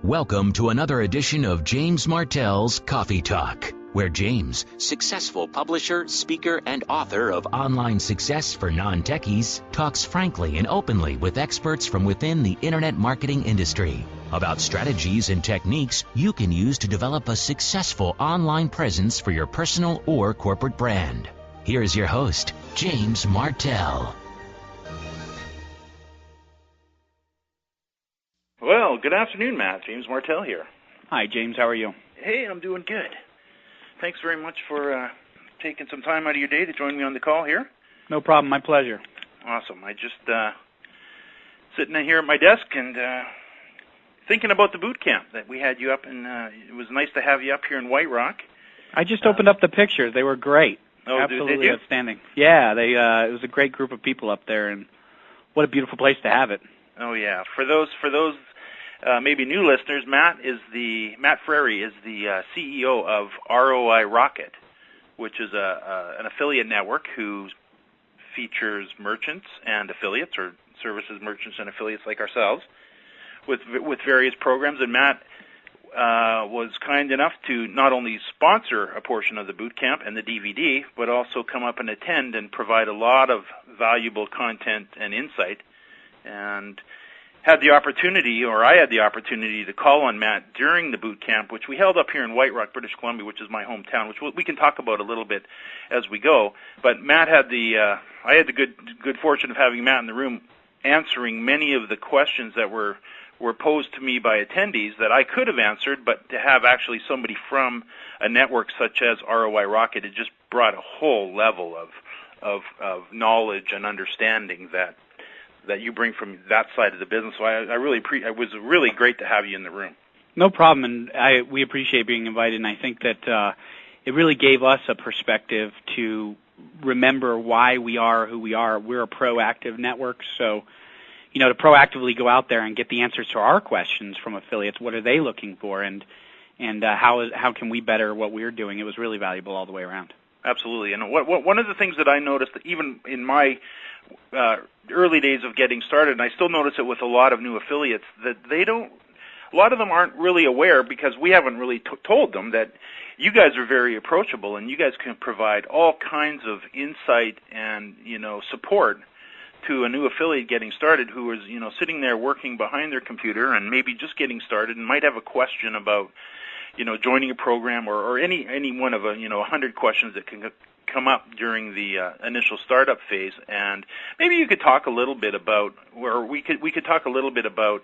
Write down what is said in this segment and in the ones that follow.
Welcome to another edition of James Martell's Coffee Talk, where James, successful publisher, speaker, and author of Online Success for Non-Techies, talks frankly and openly with experts from within the internet marketing industry about strategies and techniques you can use to develop a successful online presence for your personal or corporate brand. Here's your host, James Martell. Well, good afternoon, Matt. James Martell here. Hi, James. How are you? Hey, I'm doing good. Thanks very much for taking some time out of your day to join me on the call here. No problem. My pleasure. Awesome. I just sitting here at my desk and thinking about the boot camp that we had you up in. It was nice to have you up here in White Rock. I just opened up the pictures. They were great. Oh, absolutely did you? Outstanding. Yeah, it was a great group of people up there, and what a beautiful place to have it. Oh yeah. For those maybe new listeners, Matt Frary is the CEO of ROI Rocket, which is an affiliate network who features merchants and affiliates, or services merchants and affiliates like ourselves, with various programs. And Matt was kind enough to not only sponsor a portion of the boot camp and the DVD, but also come up and attend and provide a lot of valuable content and insight. And I had the opportunity to call on Matt during the boot camp, which we held up here in White Rock, British Columbia, which is my hometown, which we can talk about a little bit as we go. But Matt had I had the good fortune of having Matt in the room answering many of the questions that were posed to me by attendees that I could have answered, but to have actually somebody from a network such as ROI Rocket, it just brought a whole level of knowledge and understanding that you bring from that side of the business. So it was really great to have you in the room. No problem, and we appreciate being invited, and I think that it really gave us a perspective to remember why we are who we are. We're a proactive network, so to proactively go out there and get the answers to our questions from affiliates. What are they looking for, and how can we better what we're doing? It was really valuable all the way around. Absolutely, and one of the things that I noticed, that even in my early days of getting started, and I still notice it with a lot of new affiliates, that a lot of them aren't really aware, because we haven't really told them that you guys are very approachable and you guys can provide all kinds of insight and support to a new affiliate getting started who is sitting there working behind their computer and maybe just getting started and might have a question about joining a program or any one of 100 questions that can come up during the initial startup phase. And maybe you could talk a little bit about, or we could talk a little bit about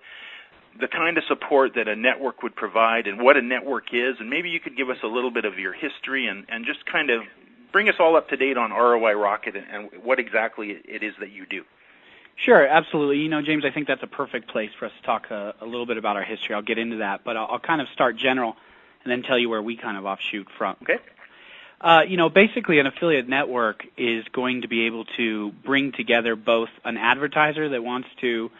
the kind of support that a network would provide and what a network is, and maybe you could give us a little bit of your history and just kind of bring us all up to date on ROI Rocket and what exactly it is that you do. Sure, absolutely. James, I think that's a perfect place for us to talk a little bit about our history. I'll get into that, but I'll kind of start general and then tell you where we kind of offshoot from. Okay. Basically an affiliate network is going to be able to bring together both an advertiser that wants to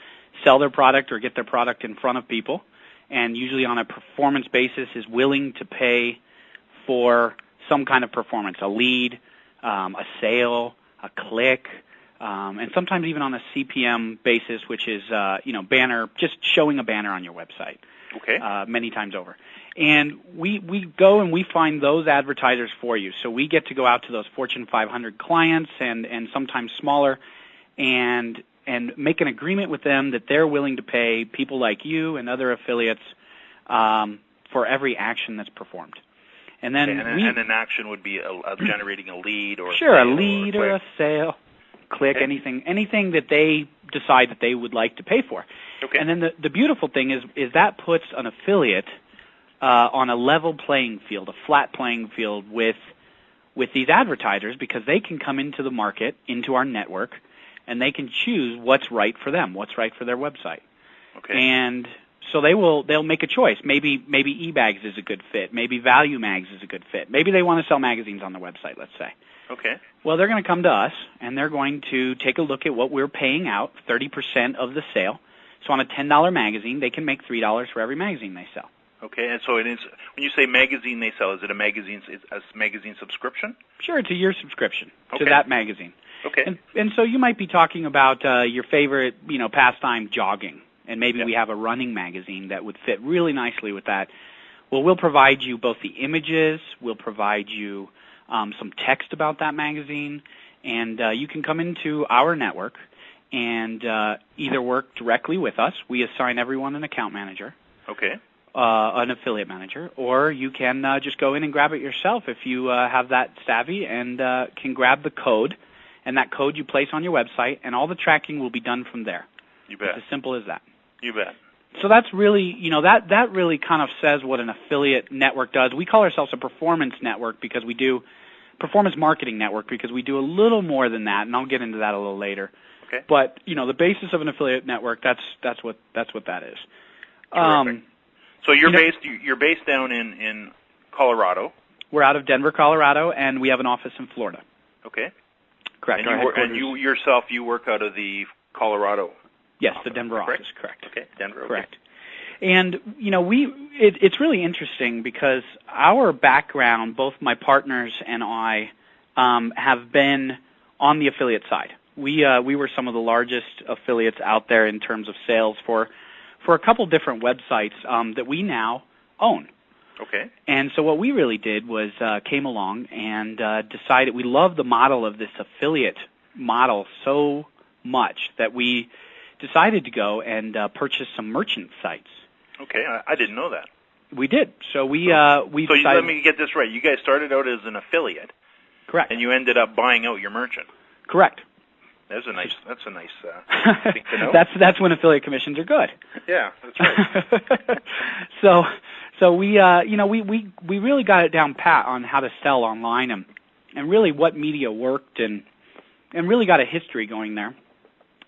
sell their product or get their product in front of people, and usually on a performance basis is willing to pay for some kind of performance, a lead, a sale, a click, and sometimes even on a CPM basis, which is, banner, just showing a banner on your website. Okay. Many times over. And we go and we find those advertisers for you. So we get to go out to those Fortune 500 clients and sometimes smaller and make an agreement with them that they're willing to pay people like you and other affiliates for every action that's performed. And then and an action would be generating a lead or a lead or a sale, click, okay. anything that they decide that they would like to pay for. Okay. And then the beautiful thing is that puts an affiliate on a level playing field, a flat playing field with these advertisers, because they can come into the market, into our network, and they can choose what's right for them, what's right for their website. Okay. And so they'll make a choice. Maybe eBags is a good fit. Maybe Value Mags is a good fit. Maybe they want to sell magazines on their website, let's say. Okay. Well, they're going to come to us, and they're going to take a look at what we're paying out, 30% of the sale. So on a $10 magazine, they can make $3 for every magazine they sell. Okay, and so it is. When you say magazine they sell, is it a magazine subscription? Sure, it's a year subscription okay. to that magazine. Okay. And so you might be talking about your favorite, pastime, jogging. and maybe we have a running magazine that would fit really nicely with that. Well, we'll provide you both the images, we'll provide you some text about that magazine, and you can come into our network and either work directly with us. We assign everyone an account manager. Okay. An affiliate manager, or you can just go in and grab it yourself if you have that savvy and can grab the code, and that code you place on your website, and all the tracking will be done from there. You bet. It's as simple as that. You bet. So that's really, that really kind of says what an affiliate network does. We call ourselves a performance network because we do performance marketing network because we do a little more than that, and I'll get into that a little later. Okay. But the basis of an affiliate network, that's what that is. Terrific. So you're based down in Colorado. We're out of Denver, Colorado, and we have an office in Florida. Okay. Correct. And you yourself, you work out of the Colorado. Yes, office, the Denver correct? office. Correct. Okay, Denver. Okay. Correct. And it's really interesting because our background, both my partners and I, have been on the affiliate side. We were some of the largest affiliates out there in terms of sales for a couple different websites that we now own. Okay. And so what we really did was came along and decided we love the model of this affiliate model so much that we decided to go and purchase some merchant sites. Okay, I didn't know that. We did. So we decided. So let me get this right. You guys started out as an affiliate. Correct. And you ended up buying out your merchant. Correct. That's a nice thing to know. That's when affiliate commissions are good. Yeah, that's right. So we really got it down pat on how to sell online and really what media worked and really got a history going there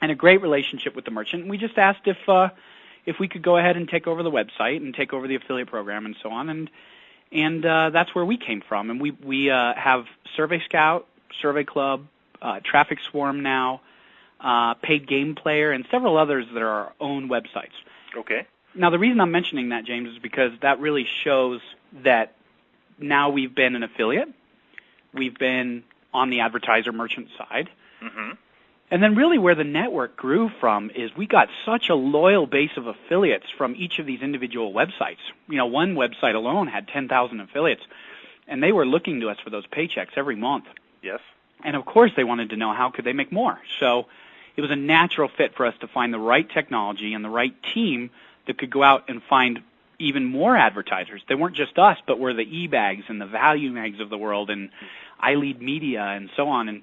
and a great relationship with the merchant. We just asked if we could go ahead and take over the website and take over the affiliate program and so on, and that's where we came from. And we have Survey Scout, Survey Club, Traffic Swarm now, Paid Game Player, and several others that are our own websites. Okay. Now, the reason I'm mentioning that, James, is because that really shows that now we've been an affiliate. We've been on the advertiser merchant side. Mm-hmm. And then really where the network grew from is we got such a loyal base of affiliates from each of these individual websites. One website alone had 10,000 affiliates, and they were looking to us for those paychecks every month. Yes. And, of course, they wanted to know how could they make more. So it was a natural fit for us to find the right technology and the right team that could go out and find even more advertisers. They weren't just us, but were the eBags and the Value Mags of the world and iLead Media and so on. And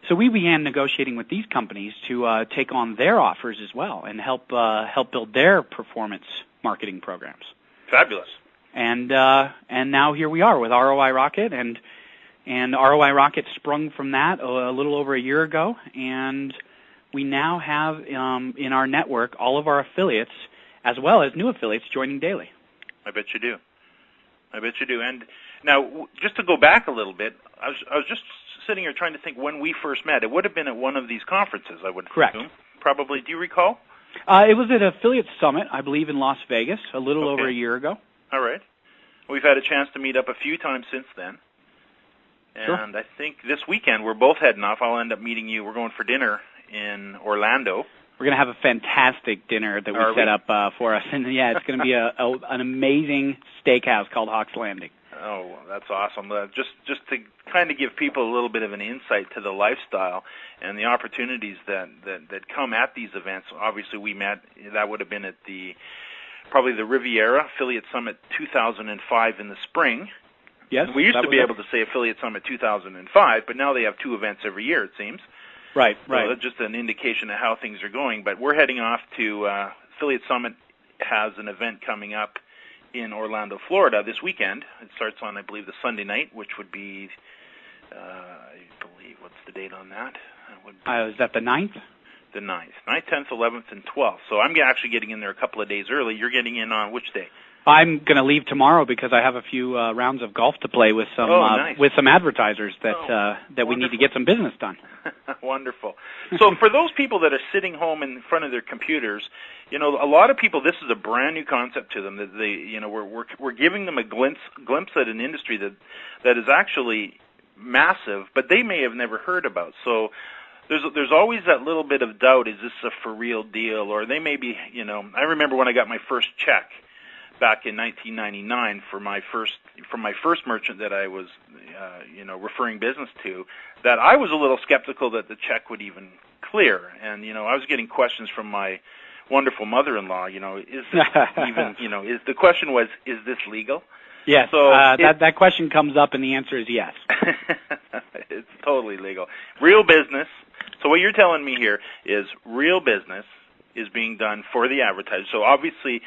so we began negotiating with these companies to take on their offers as well and help build their performance marketing programs. Fabulous. And now here we are with ROI Rocket, and ROI Rocket sprung from that a little over a year ago, and we now have in our network all of our affiliates as well as new affiliates joining daily. I bet you do. And now, just to go back a little bit, I was just sitting here trying to think when we first met. It would have been at one of these conferences, I would Correct. assume. Probably. Do you recall? It was at Affiliate Summit, I believe, in Las Vegas, a little over a year ago. All right. We've had a chance to meet up a few times since then. Sure. And I think this weekend we're both heading off. I'll end up meeting you. We're going for dinner in Orlando. We're going to have a fantastic dinner that we set up for us. And, yeah, it's going to be an amazing steakhouse called Hawks Landing. Oh, that's awesome. Just to kind of give people a little bit of an insight to the lifestyle and the opportunities that come at these events. Obviously, we met, that would have been at probably the Riviera Affiliate Summit 2005 in the spring. Yes. We used to be able to say Affiliate Summit 2005, but now they have two events every year, it seems. Right. So that's just an indication of how things are going. But we're heading off to Affiliate Summit has an event coming up in Orlando, Florida this weekend. It starts on, I believe, the Sunday night, which would be, what's the date on that? Is that the 9th? The 9th. 9th, 10th, 11th, and 12th. So I'm actually getting in there a couple of days early. You're getting in on which day? I'm going to leave tomorrow because I have a few rounds of golf to play with some with some advertisers that we need to get some business done. Wonderful. So for those people that are sitting home in front of their computers, a lot of people, this is a brand new concept to them. That we're giving them a glimpse at an industry that is actually massive, but they may have never heard about. So there's always that little bit of doubt. Is this a for real deal? Or they may be, you know, I remember when I got my first check back in 1999 from my first merchant that I was, referring business to, that I was a little skeptical that the check would even clear. And, you know, I was getting questions from my wonderful mother-in-law, you know, is this even, you know, the question was, is this legal? Yes, so that question comes up, and the answer is yes. It's totally legal. Real business. So what you're telling me here is real business is being done for the advertiser. So obviously,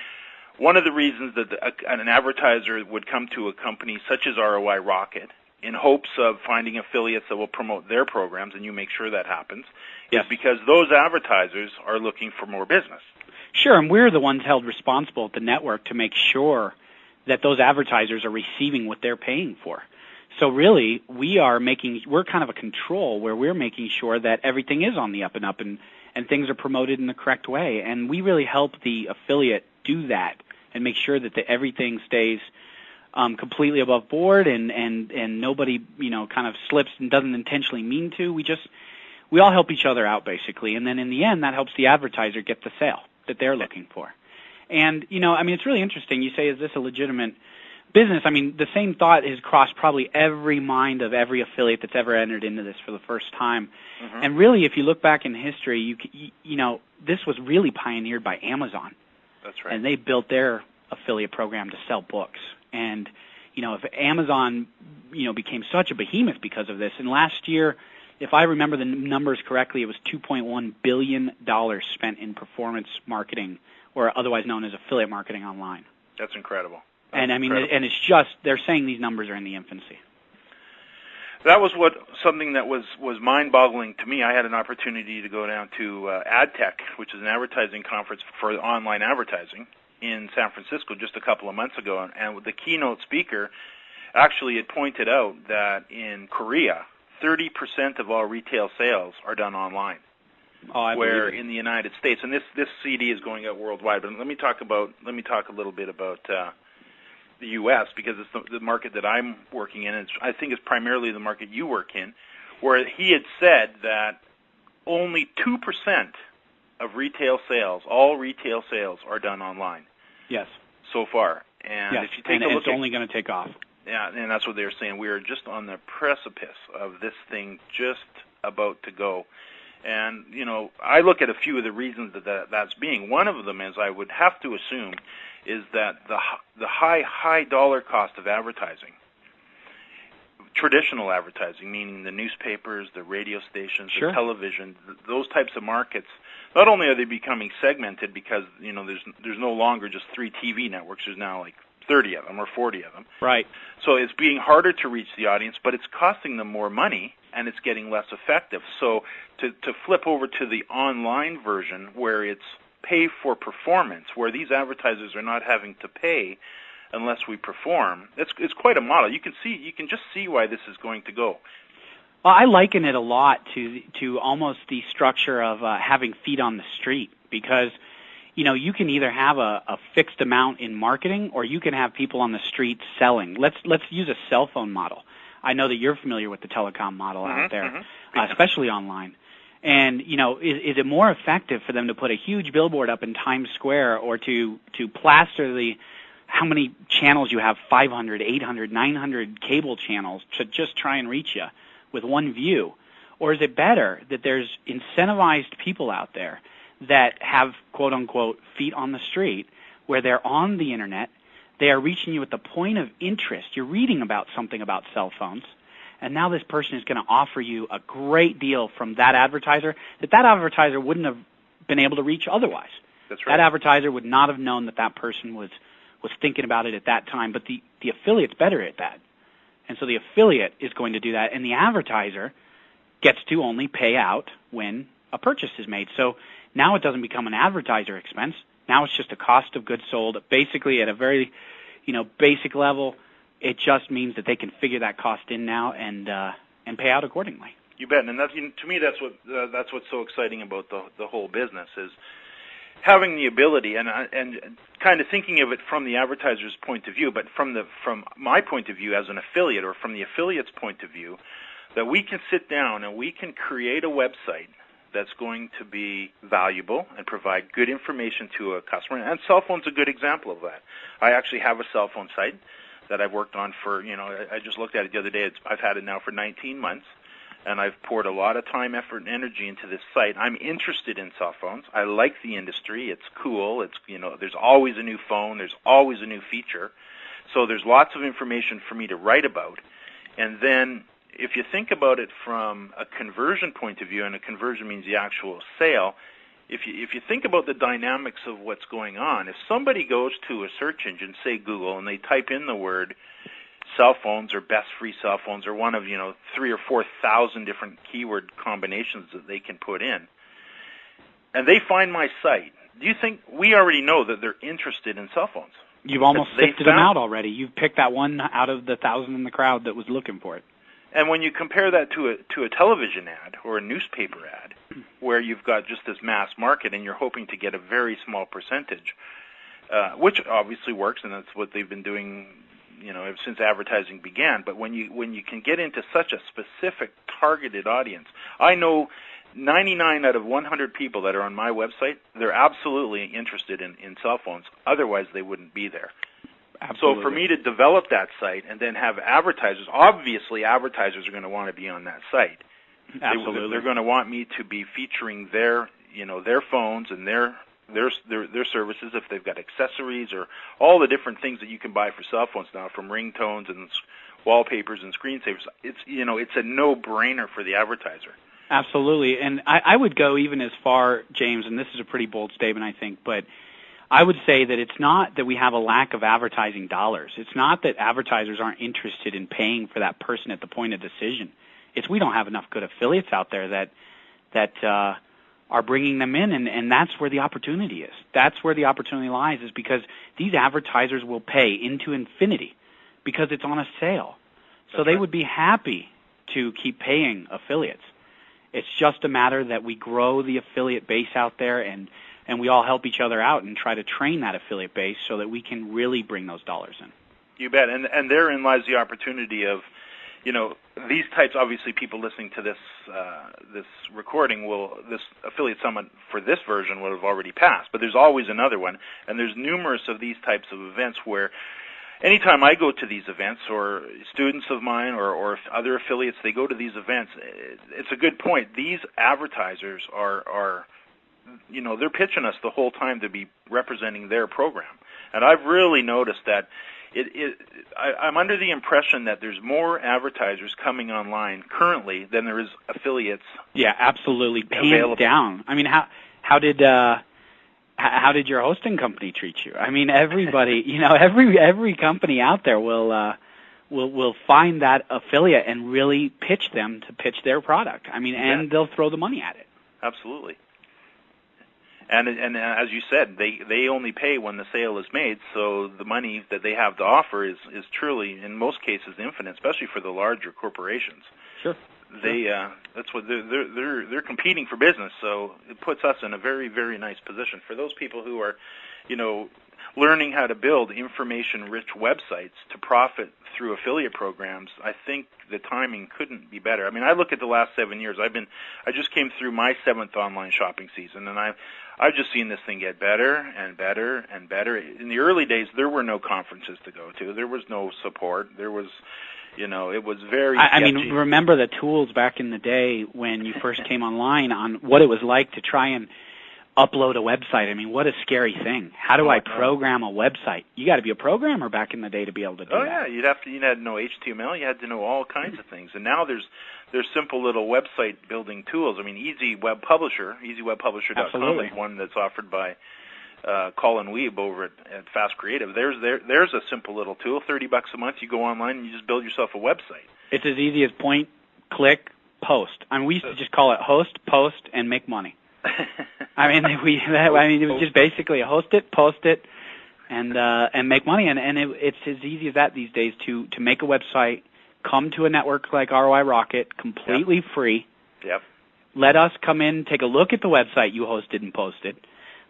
one of the reasons that an advertiser would come to a company such as ROI Rocket in hopes of finding affiliates that will promote their programs, and you make sure that happens, yes, is because those advertisers are looking for more business. Sure, and we're the ones held responsible at the network to make sure that those advertisers are receiving what they're paying for. So really, we're kind of a control where we're making sure that everything is on the up and up and things are promoted in the correct way. And we really help the affiliate do that and make sure that everything stays completely above board and nobody, you know, kind of slips and doesn't intentionally mean to. We all help each other out, basically. And then in the end, that helps the advertiser get the sale that they're looking for. And, you know, I mean, it's really interesting. You say, is this a legitimate business? I mean, the same thought has crossed probably every mind of every affiliate that's ever entered into this for the first time. Mm-hmm. And really, if you look back in history, you know, this was really pioneered by Amazon. That's right. And they built their affiliate program to sell books. And, you know, if Amazon, you know, became such a behemoth because of this, and last year, if I remember the numbers correctly, it was $2.1 billion spent in performance marketing, or otherwise known as affiliate marketing online. That's incredible. And I mean, and it's just, they're saying these numbers are in the infancy. That was something that was mind-boggling to me. I had an opportunity to go down to AdTech, which is an advertising conference for online advertising in San Francisco just a couple of months ago, and the keynote speaker actually had pointed out that in Korea, 30% of all retail sales are done online. Where in the United States, and this CD is going out worldwide. But let me talk a little bit about the U.S. because it's the market that I'm working in. I think it's primarily the market you work in, where he had said that only 2% of retail sales, all retail sales, are done online. Yes. So far, and yes. If you take a look, it's only going to take off. Yeah, and that's what they're saying. We are just on the precipice of this thing just about to go. And, you know, I look at a few of the reasons that's being. One of them is I would have to assume is that the high dollar cost of advertising, traditional advertising, meaning the newspapers, the radio stations, sure, the television, those types of markets, not only are they becoming segmented because, you know, there's no longer just 3 TV networks, there's now like 30 of them or 40 of them. Right. So it's being harder to reach the audience, but it's costing them more money and it's getting less effective. So to flip over to the online version where it's pay for performance, where these advertisers are not having to pay unless we perform, it's quite a model. You can just see why this is going to go. Well, I liken it a lot to almost the structure of having feet on the street, because you know, you can either have a fixed amount in marketing or you can have people on the street selling. Let's use a cell phone model. I know that you're familiar with the telecom model out there, especially online. And, you know, is it more effective for them to put a huge billboard up in Times Square or to plaster how many channels you have, 500, 800, 900 cable channels, to just try and reach you with one view? Or is it better that there's incentivized people out there that have, quote-unquote, feet on the street, where they're on the Internet, they are reaching you at the point of interest. You're reading about something about cell phones, and now this person is going to offer you a great deal from that advertiser that advertiser wouldn't have been able to reach otherwise. That's right. That advertiser would not have known that person was thinking about it at that time, but the affiliate's better at that. And so the affiliate is going to do that, and the advertiser gets to only pay out when a purchase is made. So now it doesn't become an advertiser expense. Now it's just a cost of goods sold. Basically, at a very, you know, basic level, it just means that they can figure that cost in now and pay out accordingly. You bet. And to me, that's what's so exciting about the whole business is having the ability and kind of thinking of it from the advertiser's point of view, but from my point of view as an affiliate, or from the affiliate's point of view, that we can sit down and we can create a website that's going to be valuable and provide good information to a customer. And cell phone's a good example of that. I actually have a cell phone site that I've worked on for, I just looked at it the other day. I've had it now for 19 months, and I've poured a lot of time, effort, and energy into this site. I'm interested in cell phones. I like the industry. It's cool. It's, there's always a new phone. There's always a new feature. So there's lots of information for me to write about. And then if you think about it from a conversion point of view, and a conversion means the actual sale, if you think about the dynamics of what's going on, if somebody goes to a search engine, say Google, and they type in the word cell phones or best free cell phones or one of 3,000 or 4,000 different keyword combinations that they can put in, and they find my site, do you think we already know that they're interested in cell phones? You've almost sifted them out already. You've picked that one out of the 1,000 in the crowd that was looking for it. And when you compare that to a television ad or a newspaper ad, where you've got just this mass market and you're hoping to get a very small percentage, which obviously works, and that's what they've been doing, ever since advertising began. But when you can get into such a specific targeted audience, I know 99 out of 100 people that are on my website, they're absolutely interested in cell phones. Otherwise, they wouldn't be there. Absolutely. So for me to develop that site and then have advertisers, obviously advertisers are going to want to be on that site. Absolutely. They're going to want me to be featuring their phones and their services, if they've got accessories or all the different things that you can buy for cell phones now, from ringtones and wallpapers and screensavers. It's a no-brainer for the advertiser. Absolutely. And I would go even as far, James, and this is a pretty bold statement, I think, but I would say that it's not that we have a lack of advertising dollars. It's not that advertisers aren't interested in paying for that person at the point of decision. It's we don't have enough good affiliates out there that are bringing them in, and that's where the opportunity is. That's where the opportunity lies, is because these advertisers will pay into infinity because it's on a sale. So they would be happy to keep paying affiliates. It's just a matter that we grow the affiliate base out there, and we all help each other out and try to train that affiliate base so that we can really bring those dollars in. You bet. And therein lies the opportunity of, these types, obviously people listening to this recording this affiliate summit for this version will have already passed, but there's always another one, and there's numerous of these types of events where anytime I go to these events, or students of mine or other affiliates, they go to these events, it's a good point. These advertisers are they're pitching us the whole time to be representing their program. And I've really noticed that I'm under the impression that there's more advertisers coming online currently than there is affiliates. Yeah, absolutely, hands down. I mean, how did your hosting company treat you? I mean, everybody, every company out there will find that affiliate and really pitch them to pitch their product. I mean, and they'll throw the money at it. Absolutely. And as you said, they only pay when the sale is made, so the money that they have to offer is truly, in most cases, infinite, especially for the larger corporations. Sure. That's what they're competing for business, so it puts us in a very, very nice position. For those people who are, learning how to build information-rich websites to profit through affiliate programs, I think the timing couldn't be better. I mean, I look at the last 7 years. I just came through my 7th online shopping season, and I've just seen this thing get better and better and better. In the early days, there were no conferences to go to. There was no support. There was, it was very sketchy. I mean, remember the tools back in the day when you first came online on what it was like to try and upload a website. I mean, what a scary thing. How do I program a website? You got to be a programmer back in the day to be able to do that. Oh yeah, you had to know HTML, you had to know all kinds of things. And now there's simple little website building tools. I mean, EasyWebPublisher.com is one that's offered by Colin Weeb over at Fast Creative. There's a simple little tool, $30 a month. You go online and you just build yourself a website. It's as easy as point, click, post. I mean, we used to just call it host, post, and make money. I mean, it was just basically host it, post it, and make money. And it's as easy as that these days to make a website, come to a network like ROI Rocket, completely free. Yep. Let us come in, take a look at the website you hosted and posted.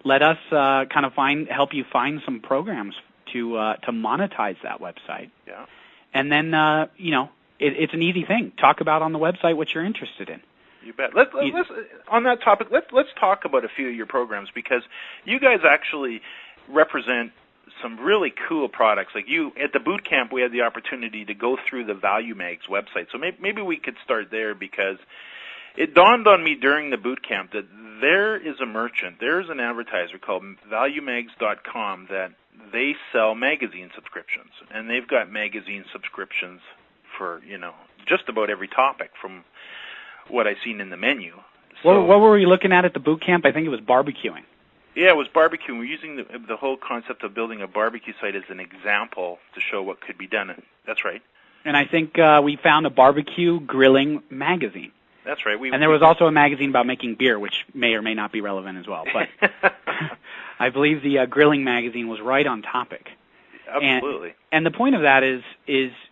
Let us kind of help you find some programs to monetize that website. Yeah. And then it's an easy thing. Talk about on the website what you're interested in. You bet. Let's on that topic. Let's talk about a few of your programs, because you guys actually represent some really cool products. Like you at the boot camp, we had the opportunity to go through the Value Mag's website. So maybe we could start there, because it dawned on me during the boot camp that there is a merchant, there's an advertiser called ValueMags.com that they sell magazine subscriptions, and they've got magazine subscriptions for just about every topic from what I've seen in the menu. So, what were we looking at the boot camp? I think it was barbecuing. Yeah, it was barbecue. We're using the whole concept of building a barbecue site as an example to show what could be done. That's right. And I think we found a barbecue grilling magazine. That's right. And there was also a magazine about making beer, which may or may not be relevant as well. But I believe the grilling magazine was right on topic. Absolutely. And the point of that is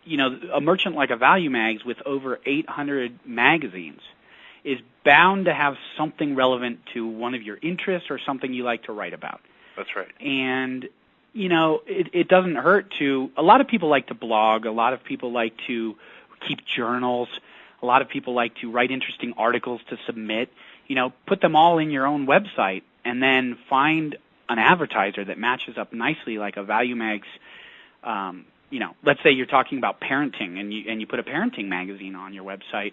a merchant like a Value Mags with over 800 magazines is bound to have something relevant to one of your interests or something you like to write about. That's right. And, it doesn't hurt to, a lot of people like to blog, a lot of people like to keep journals, a lot of people like to write interesting articles to submit. Put them all in your own website and then find an advertiser that matches up nicely, like a Value Mags. Let's say you're talking about parenting and you put a parenting magazine on your website.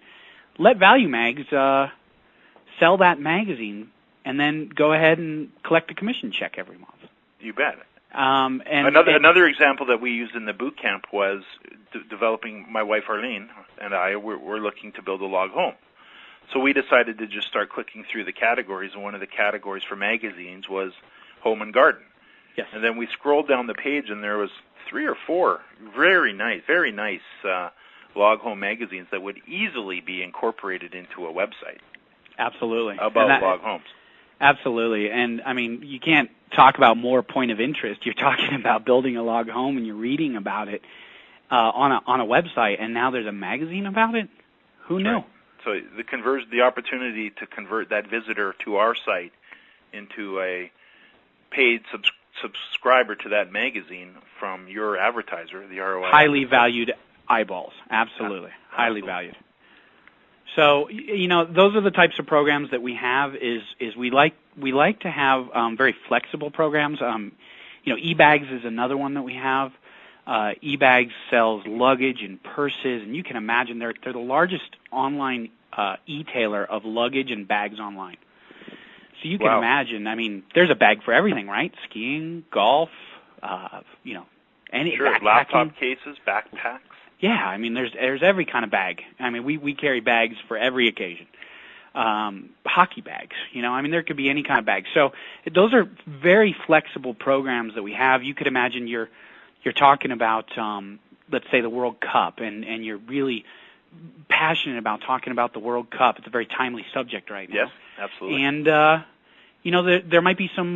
Let Value Mags sell that magazine and then go ahead and collect a commission check every month. You bet. And another example that we used in the boot camp was developing. My wife Arlene and I were looking to build a log home. So we decided to just start clicking through the categories, and one of the categories for magazines was home and garden. Yes. And then we scrolled down the page, and there was 3 or 4 very nice log home magazines that would easily be incorporated into a website. Absolutely. About log homes. Absolutely. And, you can't talk about more point of interest. You're talking about building a log home, and you're reading about it on a website, and now there's a magazine about it? Who knew? Right. So the opportunity to convert that visitor to our site into a paid subscriber to that magazine from your advertiser, the ROI. Highly valued eyeballs. Absolutely. Highly valued. So, those are the types of programs that we have is we like to have very flexible programs. eBags is another one that we have. eBags sells luggage and purses, and you can imagine they're the largest online e-tailer of luggage and bags online. So you can imagine, there's a bag for everything, right? Skiing, golf, any backpacking. Laptop cases, backpacks. Yeah, there's every kind of bag. We carry bags for every occasion. Hockey bags, there could be any kind of bag. So those are very flexible programs that we have. You could imagine you're talking about, let's say, the World Cup, and you're really passionate about talking about the World Cup. It's a very timely subject right now. Yes, absolutely. And, there might be some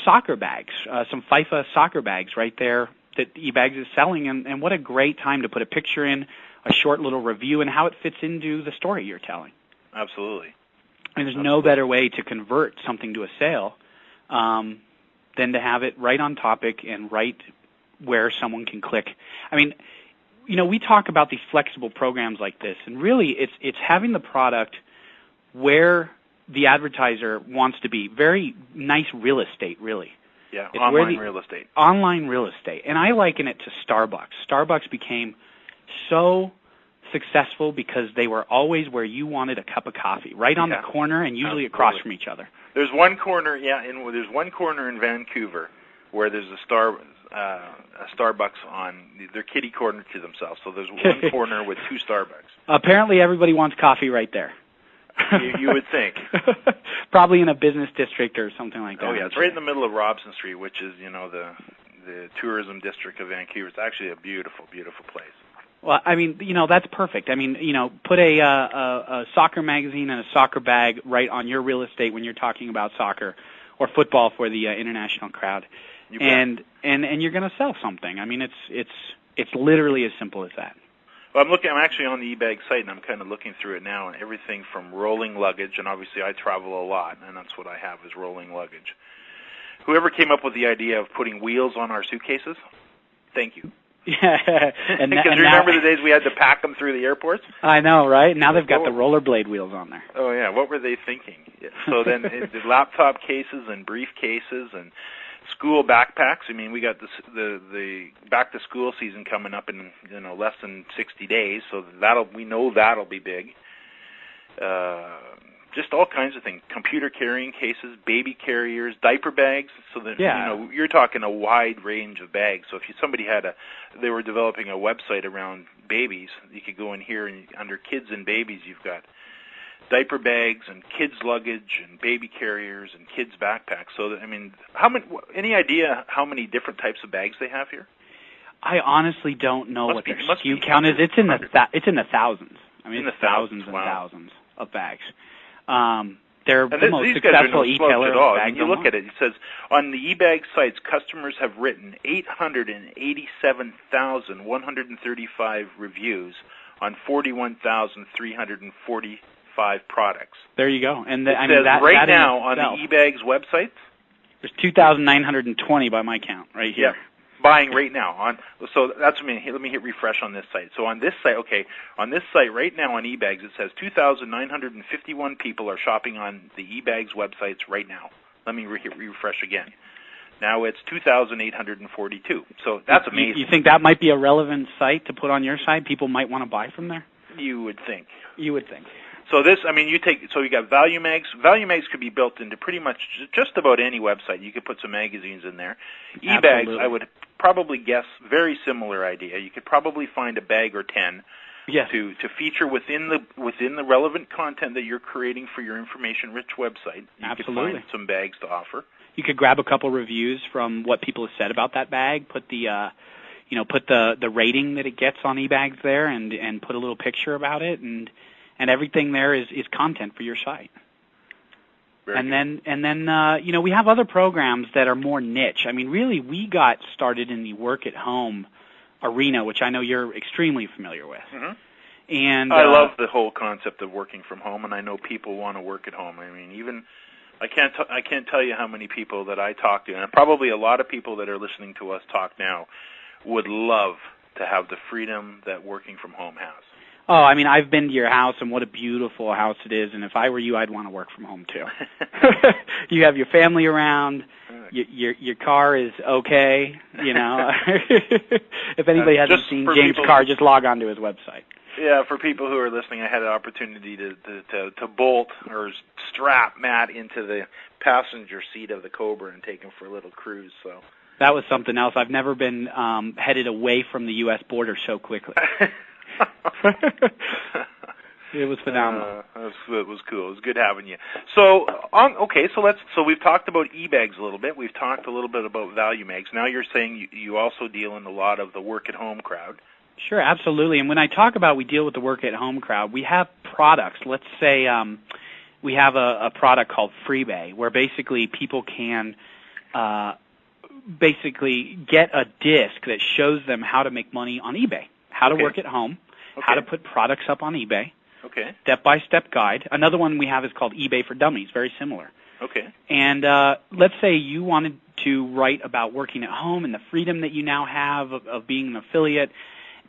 soccer bags, some FIFA soccer bags right there that eBags is selling, and what a great time to put a picture in, a short little review, and how it fits into the story you're telling. Absolutely. There's no better way to convert something to a sale than to have it right on topic and right where someone can click. We talk about these flexible programs like this, and really it's having the product where the advertiser wants to be. Very nice real estate, really. Yeah, online real estate. Online real estate. And I liken it to Starbucks. Starbucks became so successful because they were always where you wanted a cup of coffee, right on the corner and usually across from each other. There's one corner, there's one corner in Vancouver where there's a Starbucks on their kitty corner to themselves. So there's one corner with 2 Starbucks. Apparently everybody wants coffee right there. You would think. Probably in a business district or something like that. Oh, yeah. It's right in the middle of Robson Street, which is, the tourism district of Vancouver. It's actually a beautiful, beautiful place. Well, that's perfect. Put a soccer magazine and a soccer bag right on your real estate when you're talking about soccer or football for the international crowd. And you're going to sell something. It's literally as simple as that. Well, I'm actually on the eBag site, and I'm kind of looking through it now, and everything from rolling luggage, and obviously I travel a lot, and that's what I have is rolling luggage. Whoever came up with the idea of putting wheels on our suitcases, thank you. Yeah, because remember the days we had to pack them through the airports? I know, right? Now they've got the rollerblade wheels on there. Oh yeah, what were they thinking? So then the laptop cases and briefcases and school backpacks. I mean, we got the back to school season coming up in less than 60 days, so we know that'll be big. Just all kinds of things: computer carrying cases, baby carriers, diaper bags. So that you're talking a wide range of bags. So if somebody they were developing a website around babies, you could go in here and under kids and babies, you've got diaper bags and kids luggage and baby carriers and kids backpacks. So I mean, any idea how many different types of bags they have here? I honestly don't know what their SKU count is. It's in the thousands. I mean, it's thousands and thousands of bags. They're the most successful e-tailer. I mean, you look at it. It says on the eBag sites, customers have written 887,135 reviews on 41,345 products. There you go. And it says right now on the eBags website, there's 2,920 by my count right here. Yeah. Buying right now so that's let me hit refresh on this site. So on this site, right now on eBags, it says 2,951 people are shopping on the eBags websites right now. Let me hit refresh again. Now it's 2,842. So that's amazing. You think that might be a relevant site to put on your site? People might want to buy from there. You would think. So this, I mean, you got value mags. Value mags could be built into pretty much just about any website. You could put some magazines in there. eBags, I would probably guess, very similar idea. You could probably find a bag or 10 to feature within the relevant content that you're creating for your information-rich website. You could find some bags to offer. You could grab a couple reviews from what people have said about that bag. Put the rating that it gets on eBags there, and put a little picture about it and everything there is content for your site. And then we have other programs that are more niche. I mean, really, we got started in the work-at-home arena, which I know you're extremely familiar with. Mm-hmm. And I love the whole concept of working from home, and I know people want to work at home. I mean, even I can't tell you how many people that I talk to, and probably a lot of people that are listening to us talk now would love to have the freedom that working from home has. Oh, I mean, I've been to your house, and what a beautiful house it is, and if I were you, I'd want to work from home, too. You have your family around, your car is okay, If anybody hasn't seen James' car, just log on to his website. Yeah, for people who are listening, I had an opportunity to bolt or strap Matt into the passenger seat of the Cobra and take him for a little cruise, so... That was something else. I've never been headed away from the U.S. border so quickly. It was phenomenal. It was cool. It was good having you. So, so we've talked about eBags a little bit. We've talked a little bit about value mags. Now you're saying you also deal in a lot of the work-at-home crowd. Sure, absolutely. And when I talk about we deal with the work-at-home crowd, we have products. Let's say we have a product called Freebay, where basically people can get a disc that shows them how to make money on eBay, how to work at home, how to put products up on eBay, step-by-step guide. Another one we have is called eBay for Dummies, very similar. Okay. And let's say you wanted to write about working at home and the freedom that you now have of being an affiliate,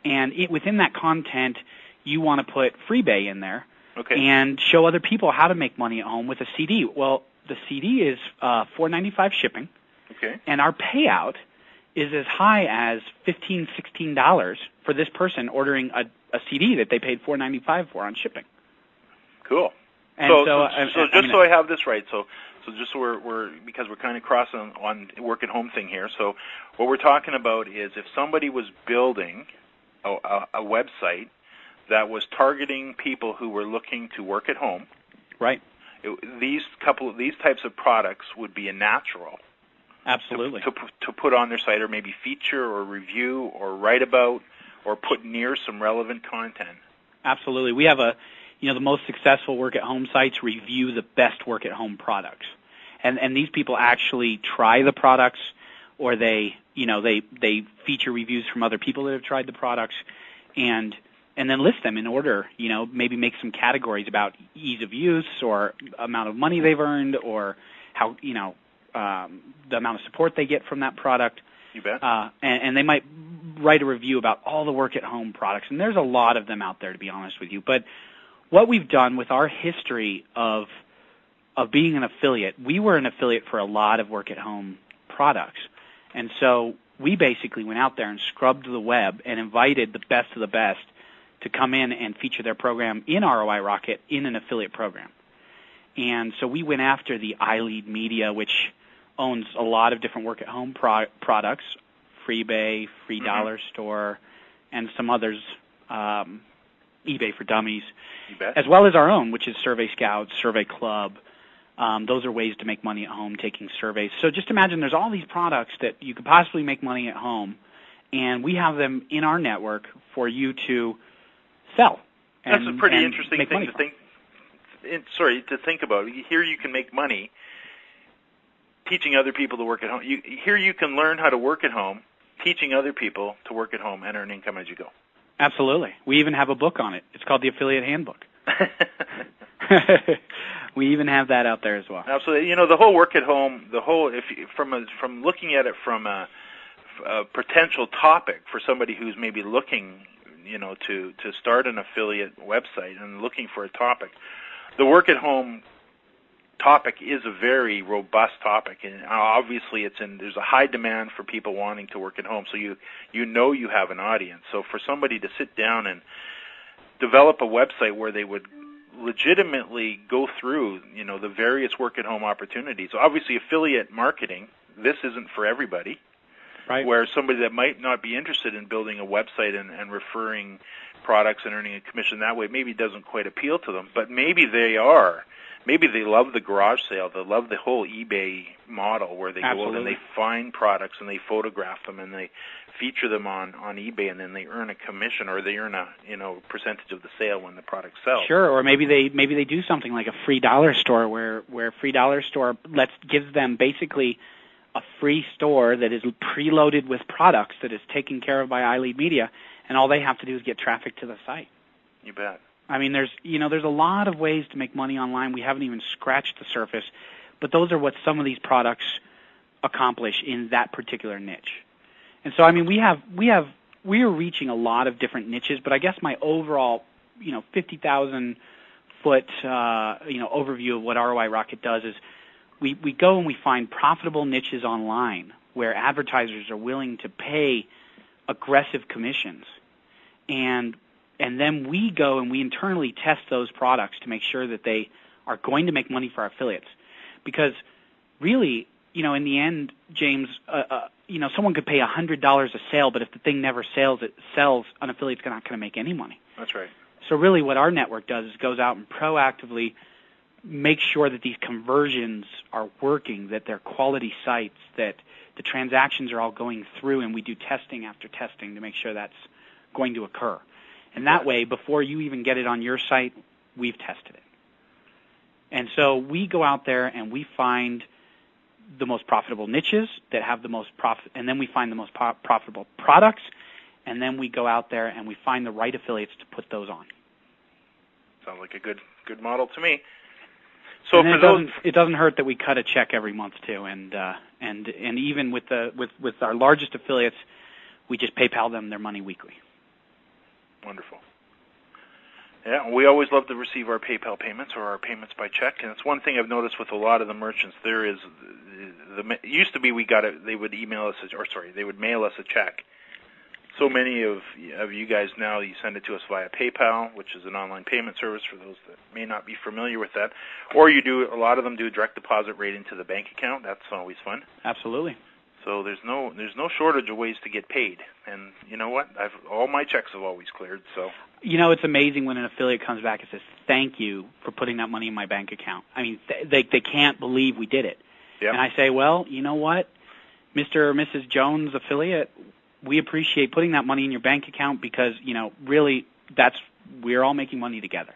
and within that content, you want to put Freebay in there and show other people how to make money at home with a CD. Well, the CD is $4.95 shipping. Okay. And our payout is as high as $15, $16 for this person ordering a CD that they paid $4.95 for on shipping. Cool. And so I have this right, so just so we're because we're kind of crossing on work at home thing here. So what we're talking about is if somebody was building a website that was targeting people who were looking to work at home, right? These types of products would be a natural. Absolutely. To put on their site or maybe feature or review or write about or put near some relevant content. Absolutely. We have the most successful work-at-home sites review the best work-at-home products. And these people actually try the products or they feature reviews from other people that have tried the products and then list them in order, maybe make some categories about ease of use or amount of money they've earned or how, the amount of support they get from that product. You bet. And they might write a review about all the work-at-home products, and there's a lot of them out there, to be honest with you. But what we've done with our history of being an affiliate, we were an affiliate for a lot of work-at-home products. And so we basically went out there and scrubbed the web and invited the best of the best to come in and feature their program in ROI Rocket in an affiliate program. And so we went after the iLead Media, which owns a lot of different work-at-home products, Freebay, Free Dollar Store, and some others, eBay for Dummies, as well as our own, which is Survey Scout, Survey Club. Those are ways to make money at home, taking surveys. So just imagine there's all these products that you could possibly make money at home, and we have them in our network for you to sell. That's a pretty interesting thing to think. To think about. Here you can make money teaching other people to work at home. Here you can learn how to work at home, teaching other people to work at home and earn income as you go. Absolutely. We even have a book on it. It's called the Affiliate Handbook. We even have that out there as well. Absolutely. You know, the whole work at home, from looking at it from a potential topic for somebody who's maybe looking, to start an affiliate website and looking for a topic, the work at home topic is a very robust topic, and obviously there's a high demand for people wanting to work at home, so you have an audience. So for somebody to sit down and develop a website where they would legitimately go through, the various work at home opportunities. Obviously affiliate marketing, this isn't for everybody. Right. Where somebody that might not be interested in building a website and referring products and earning a commission that way maybe doesn't quite appeal to them, but maybe they are. Maybe they love the garage sale. They love the whole eBay model where they go out and they find products and they photograph them and they feature them on eBay, and then they earn a commission or they earn a percentage of the sale when the product sells. Sure, or maybe they do something like a Free Dollar Store where Free Dollar Store gives them basically a free store that is preloaded with products that is taken care of by iLead Media, and all they have to do is get traffic to the site. You bet. I mean, there's a lot of ways to make money online. We haven't even scratched the surface, but those are what some of these products accomplish in that particular niche. And so, I mean, we are reaching a lot of different niches, but I guess my overall, 50,000 foot, overview of what ROI Rocket does is we go and we find profitable niches online where advertisers are willing to pay aggressive commissions, and then we go and we internally test those products to make sure that they are going to make money for our affiliates. Because really, in the end, James, someone could pay $100 a sale, but if the thing never sells, an affiliate's not going to make any money. That's right. So really what our network does is goes out and proactively makes sure that these conversions are working, that they're quality sites, that the transactions are all going through, and we do testing after testing to make sure that's going to occur. And that way, before you even get it on your site, we've tested it. And so we go out there and we find the most profitable niches that have the most profit, and then we find the most profitable products, and then we go out there and we find the right affiliates to put those on. Sounds like a good model to me. So and it doesn't hurt that we cut a check every month too, and even with our largest affiliates, we just PayPal them their money weekly. Wonderful. Yeah, we always love to receive our PayPal payments or our payments by check, and it's one thing I've noticed with a lot of the merchants. There is it used to be they would email us, they would mail us a check. So many of you guys now, you send it to us via PayPal, which is an online payment service for those that may not be familiar with that, or a lot of them do direct deposit right into the bank account. That's always fun. Absolutely. So there's no shortage of ways to get paid, and you know what? All my checks have always cleared. So it's amazing when an affiliate comes back and says, "Thank you for putting that money in my bank account." I mean, they can't believe we did it. Yep. And I say, well, you know what, Mr. or Mrs. Jones affiliate, we appreciate putting that money in your bank account because really we're all making money together.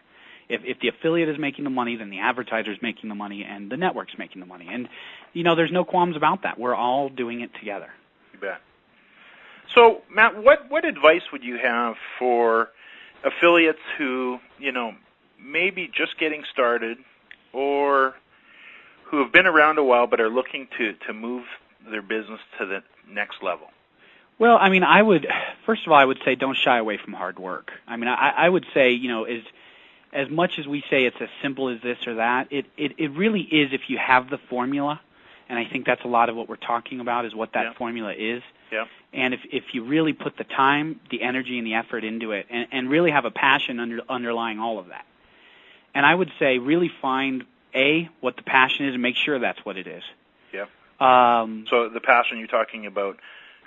If the affiliate is making the money, then the advertiser is making the money, and the network's making the money. And, there's no qualms about that. We're all doing it together. You bet. So, Matt, what advice would you have for affiliates who, maybe just getting started or who have been around a while but are looking to move their business to the next level? Well, I mean, I would first of all, I would say don't shy away from hard work. I mean, I would say, you know, as much as we say it's as simple as this or that, it really is if you have the formula, and I think that's a lot of what we're talking about is what that formula is. Yeah. And if you really put the time, the energy, and the effort into it, and really have a passion underlying all of that. And I would say really find, what the passion is and make sure that's what it is. Yeah. So the passion you're talking about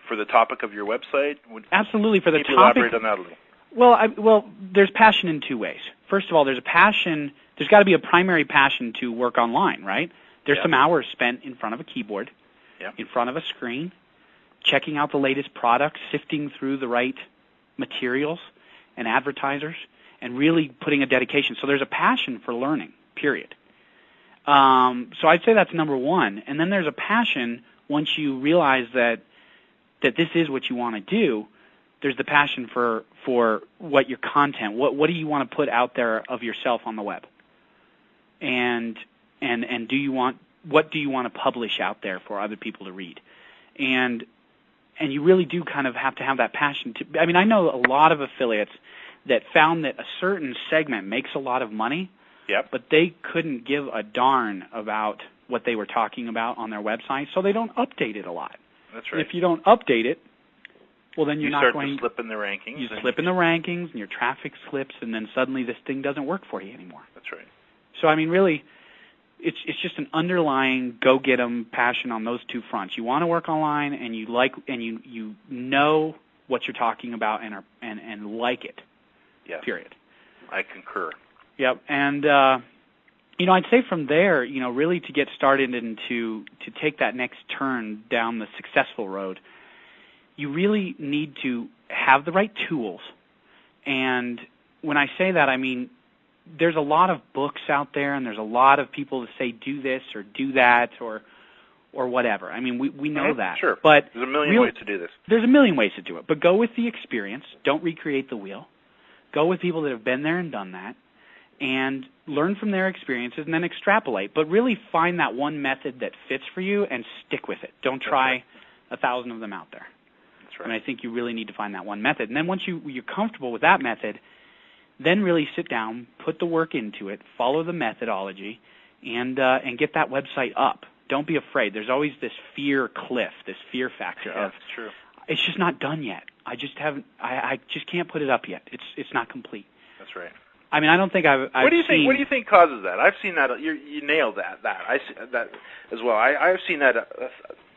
for the topic of your website? Absolutely, for the topic. Elaborate on that a little. Well, there's passion in two ways. First of all, there's got to be a primary passion to work online, right? There's some hours spent in front of a keyboard, in front of a screen, checking out the latest products, sifting through the right materials and advertisers, and really putting a dedication. So there's a passion for learning, period. So I'd say that's number one. And then there's a passion once you realize that this is what you want to do. There's the passion for what your content, what do you want to put out there of yourself on the web, and what do you want to publish out there for other people to read, and you really do kind of have to have that passion. I mean, I know a lot of affiliates that found that a certain segment makes a lot of money, but they couldn't give a darn about what they were talking about on their website, so they don't update it a lot. That's right. If you don't update it, well, then you start to slip in the rankings. You slip in the rankings, and your traffic slips, and then suddenly this thing doesn't work for you anymore. That's right. So, I mean, really, it's just an underlying go-get-'em passion on those two fronts. You want to work online, and you know what you're talking about, and like it. Yes. Period. I concur. Yep. And I'd say from there, really to get started and to take that next turn down the successful road, you really need to have the right tools. And when I say that, I mean there's a lot of books out there, and there's a lot of people that say do this or do that or whatever. I mean, we know that. Sure. But there's a million ways to do this. There's a million ways to do it. But go with the experience. Don't recreate the wheel. Go with people that have been there and done that, and learn from their experiences and then extrapolate. But really find that one method that fits for you and stick with it. Don't try 1,000 of them out there. That's right. And I think you really need to find that one method. And then once you're comfortable with that method, then really sit down, put the work into it, follow the methodology, and get that website up. Don't be afraid. There's always this fear cliff, this fear factor of that's true. It's just not done yet. I just can't put it up yet. It's not complete. That's right. I mean, I don't think I've What do you seen... think? What do you think causes that? I've seen that. You nailed that. I see that as well. I've seen that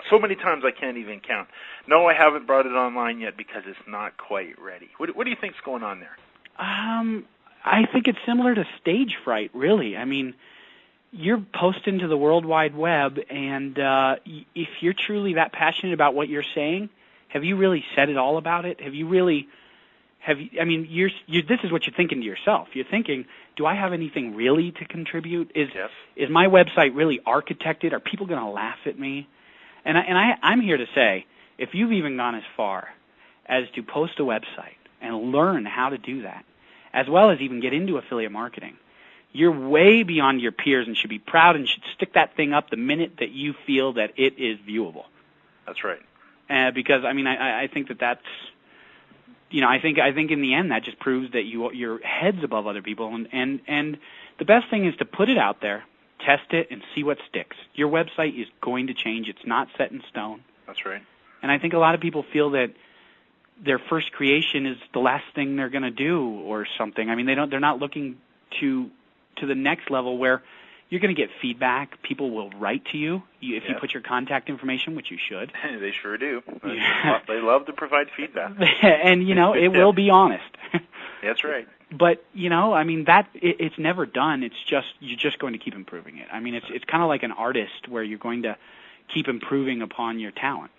so many times I can't even count. No, I haven't brought it online yet because it's not quite ready. What do you think's going on there? I think it's similar to stage fright, really. I mean, you're posting to the World Wide Web, and if you're truly that passionate about what you're saying, have you really said it all about it? Have you really... I mean, this is what you're thinking to yourself. You're thinking, do I have anything really to contribute? Is my website really architected? Are people going to laugh at me? And I'm here to say, if you've even gone as far as to post a website and learn how to do that, as well as even get into affiliate marketing, you're way beyond your peers and should be proud and should stick that thing up the minute that you feel that it is viewable. That's right. Because, I mean, I think that's... I think in the end that just proves that your head's above other people, and the best thing is to put it out there, test it, and see what sticks. Your website is going to change; it's not set in stone. That's right. And I think a lot of people feel that their first creation is the last thing they're going to do, or something. I mean, they're not looking to the next level where you're going to get feedback. People will write to you if you put your contact information, which you should. They sure do. They love to provide feedback. And, it will be honest. That's right. But, I mean, it's never done. It's just, you're just going to keep improving it. I mean, it's kind of like an artist where you're going to keep improving upon your talent.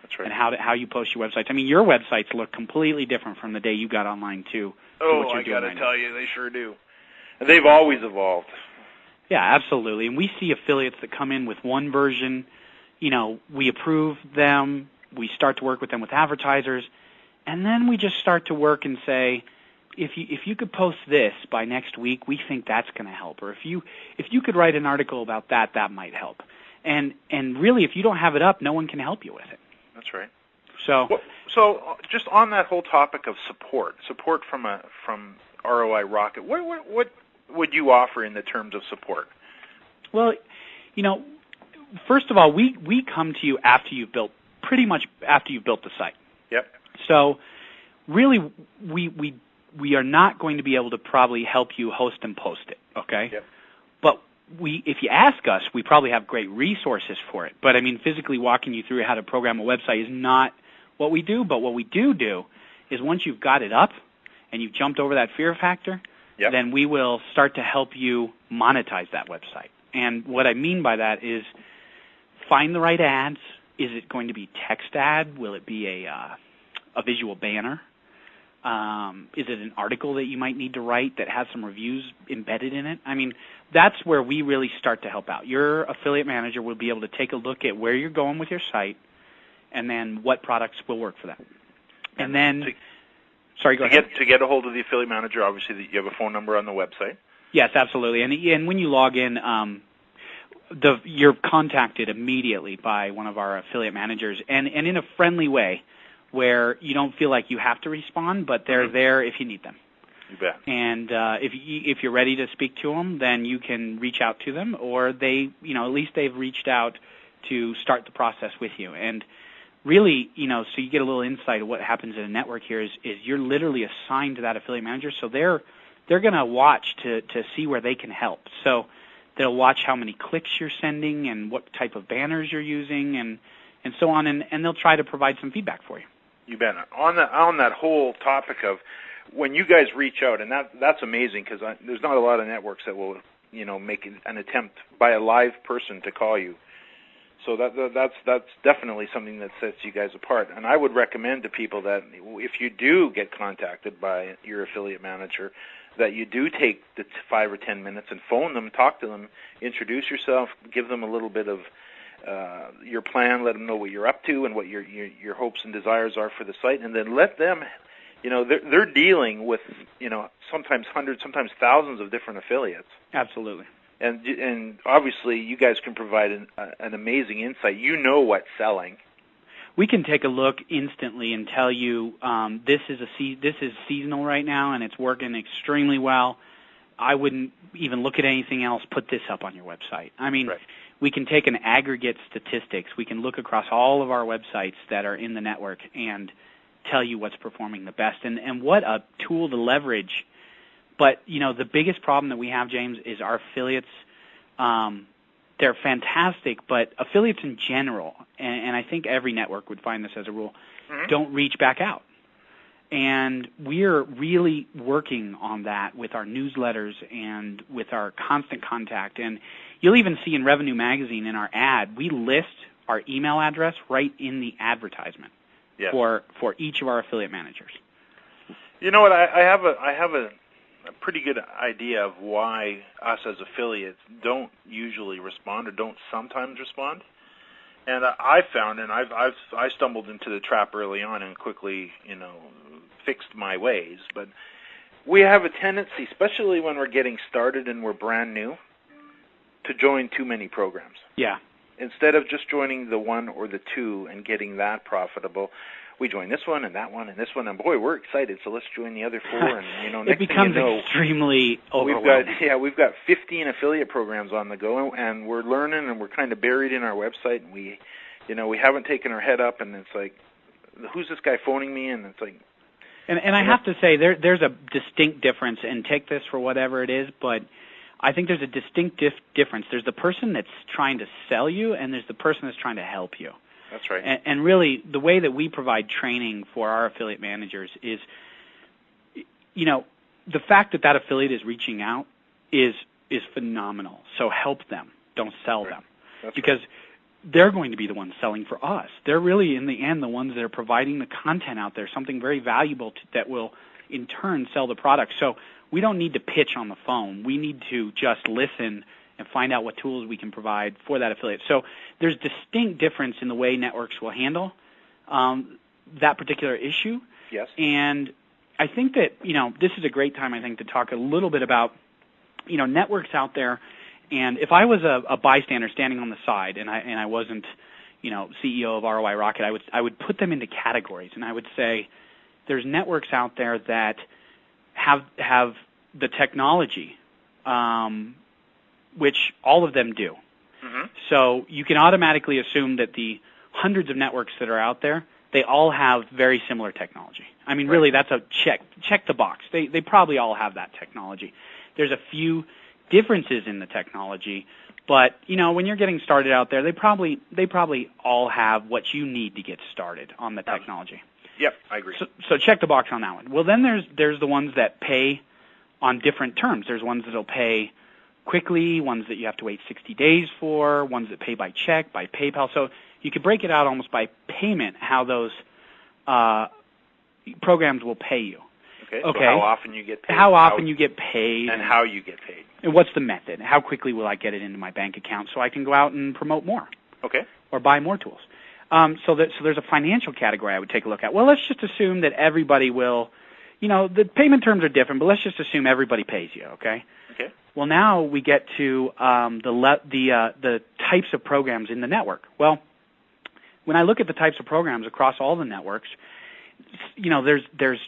That's right. And how you post your websites. I mean, your websites look completely different from the day you got online, too. Oh, I got to tell you, they sure do. And they've always evolved. Yeah, absolutely. And we see affiliates that come in with one version. We approve them. We start to work with them with advertisers. And then we just start to work and say, if you could post this by next week, we think that's going to help. Or if you could write an article about that, that might help. And really, if you don't have it up, no one can help you with it. That's right. So So just on that whole topic of support from ROI Rocket, what would you offer in the terms of support? Well, first of all, we come to you after you've built the site. Yep. So really, we are not going to be able to probably help you host and post it, okay? Yep. But if you ask us, we probably have great resources for it. But I mean, physically walking you through how to program a website is not what we do. But what we do is once you've got it up and you've jumped over that fear factor, yep, then we will start to help you monetize that website. And what I mean by that is find the right ads. Is it going to be text ad? Will it be a visual banner? Is it an article that you might need to write that has some reviews embedded in it? I mean, that's where we really start to help out. Your affiliate manager will be able to take a look at where you're going with your site and then what products will work for that. And then, sorry, go ahead. To get a hold of the affiliate manager, obviously you have a phone number on the website. Yes, absolutely. And when you log in, you're contacted immediately by one of our affiliate managers, and in a friendly way, where you don't feel like you have to respond, but they're there if you need them. You bet. And if you're ready to speak to them, then you can reach out to them, or they, at least they've reached out to start the process with you. And really, so you get a little insight of what happens in a network here is you're literally assigned to that affiliate manager, so they're going to watch to see where they can help. So they'll watch how many clicks you're sending and what type of banners you're using and so on, and they'll try to provide some feedback for you. You bet. On that whole topic of when you guys reach out, and that's amazing because there's not a lot of networks that will make an attempt by a live person to call you. So that's definitely something that sets you guys apart. And I would recommend to people that if you do get contacted by your affiliate manager, that you do take the 5 or 10 minutes and phone them, talk to them, introduce yourself, give them a little bit of your plan, let them know what you're up to and what your hopes and desires are for the site, and then let them, they're dealing with, sometimes hundreds, sometimes thousands of different affiliates. Absolutely. And obviously you guys can provide an amazing insight. You know what's selling. We can take a look instantly and tell you this is seasonal right now and it's working extremely well. I wouldn't even look at anything else. Put this up on your website. I mean, right. We can take an aggregate statistics. We can look across all of our websites that are in the network and tell you what's performing the best. And what a tool to leverage. But, the biggest problem that we have, James, is our affiliates. They're fantastic, but affiliates in general, and I think every network would find this as a rule, don't reach back out. And we're really working on that with our newsletters and with our constant contact. And you'll even see in Revenue Magazine in our ad, we list our email address right in the advertisement for each of our affiliate managers. You know what? I have a pretty good idea of why us as affiliates don't usually respond or don't sometimes respond. And I found, and I stumbled into the trap early on and quickly, fixed my ways. But we have a tendency, especially when we're getting started and we're brand new, to join too many programs. Yeah. Instead of just joining the one or the two and getting that profitable, we join this one and that one and this one, and boy, we're excited. So let's join the other four, and next it becomes thing you know, extremely overwhelming. We've got 15 affiliate programs on the go, and we're learning, and we're kind of buried in our website, and we haven't taken our head up, and it's like, who's this guy phoning me? And it's like, and I have to say there's a distinct difference, and take this for whatever it is, but I think there's a distinct difference. There's the person that's trying to sell you, and there's the person that's trying to help you. That's right. And really, the way that we provide training for our affiliate managers is, the fact that affiliate is reaching out is phenomenal. So help them. Don't sell them. That's because they're going to be the ones selling for us. They're really, in the end, the ones that are providing the content out there, something very valuable that will, in turn, sell the product. So we don't need to pitch on the phone. We need to just listen and find out what tools we can provide for that affiliate. So there's distinct difference in the way networks will handle that particular issue. Yes. And I think that, this is a great time, I think, to talk a little bit about, networks out there. And if I was a bystander standing on the side and I wasn't, CEO of ROI Rocket, I would put them into categories, and I would say there's networks out there that have the technology, which all of them do. Mm-hmm. So you can automatically assume that the hundreds of networks that are out there, they all have very similar technology. I mean, really, that's a check the box. They probably all have that technology. There's a few differences in the technology, but when you're getting started out there, they probably all have what you need to get started on the technology. Yep, I agree. So check the box on that one. Well, then there's the ones that pay on different terms. There's ones that'll pay quickly, ones that you have to wait 60 days for, ones that pay by check, by PayPal. So you could break it out almost by payment, how those programs will pay you. Okay. So how often you get paid. How often you get paid. And how you get paid. And what's the method? How quickly will I get it into my bank account so I can go out and promote more? Okay. Or buy more tools. So there's a financial category I would take a look at. Well, let's just assume that everybody will, the payment terms are different, but let's just assume everybody pays you, okay? Okay. Well, now we get to the types of programs in the network. Well, when I look at the types of programs across all the networks, there's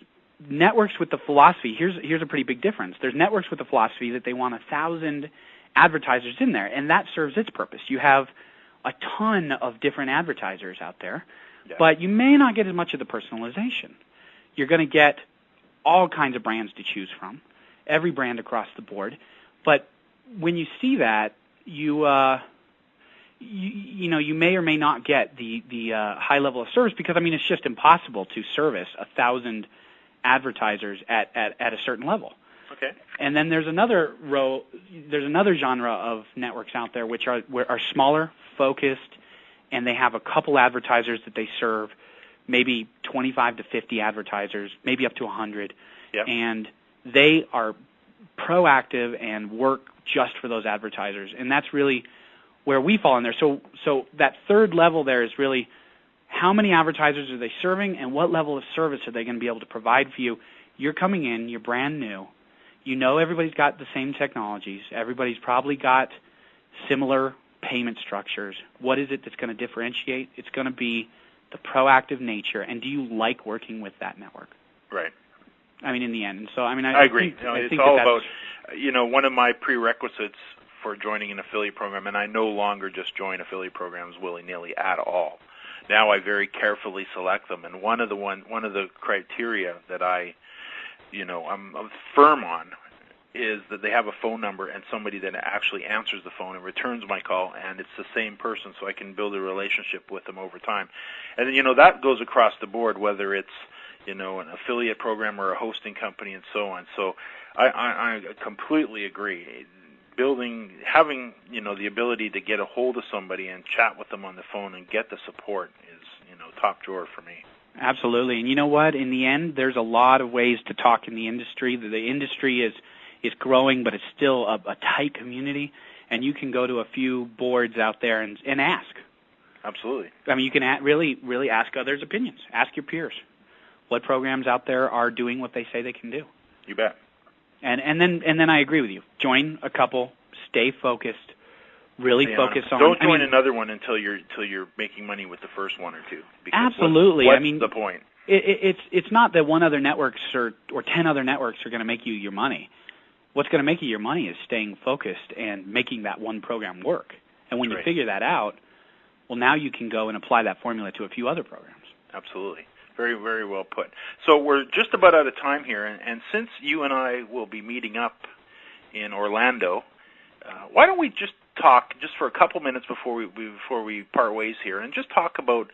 networks with the philosophy. Here's a pretty big difference. There's networks with the philosophy that they want 1,000 advertisers in there, and that serves its purpose. You have a ton of different advertisers out there, but you may not get as much of the personalization. You're going to get all kinds of brands to choose from, every brand across the board. But when you see that, you may or may not get the high level of service because it's just impossible to service 1,000 advertisers at a certain level. Okay. And then there's another genre of networks out there which are smaller, focused, and they have a couple advertisers that they serve, maybe 25 to 50 advertisers, maybe up to 100. Yep. And they are proactive and work just for those advertisers. And that's really where we fall in there. So that third level there is really how many advertisers are they serving and what level of service are they going to be able to provide for you. You're coming in, you're brand new. Everybody's got the same technologies. Everybody's probably got similar payment structures. What is it that's going to differentiate? It's going to be the proactive nature, and do you like working with that network? Right. In the end. And so, I agree. It's all about, one of my prerequisites for joining an affiliate program, and I no longer just join affiliate programs willy-nilly at all. Now I very carefully select them, and one of the criteria that I'm firm on is that they have a phone number and somebody that actually answers the phone and returns my call, and it's the same person, so I can build a relationship with them over time. And then, that goes across the board, whether it's, an affiliate program or a hosting company and so on. So I completely agree. Having, the ability to get a hold of somebody and chat with them on the phone and get the support is, top drawer for me. Absolutely. And you know what? In the end, there's a lot of ways to talk in the industry. The industry is growing, but it's still a tight community, and you can go to a few boards out there and ask. Absolutely. You can really ask others' opinions. Ask your peers what programs out there are doing what they say they can do. You bet. And then I agree with you. Join a couple, stay focused, really focus on. Don't join another one until you're making money with the first one or two. Absolutely. What's the point? It's not that one other networks or 10 other networks are going to make you your money. What's going to make you your money is staying focused and making that one program work. And when you figure that out, well, now you can go and apply that formula to a few other programs. Absolutely. Very, very well put. So we're just about out of time here, and since you and I will be meeting up in Orlando, why don't we just talk just for a couple minutes before we part ways here, and just talk about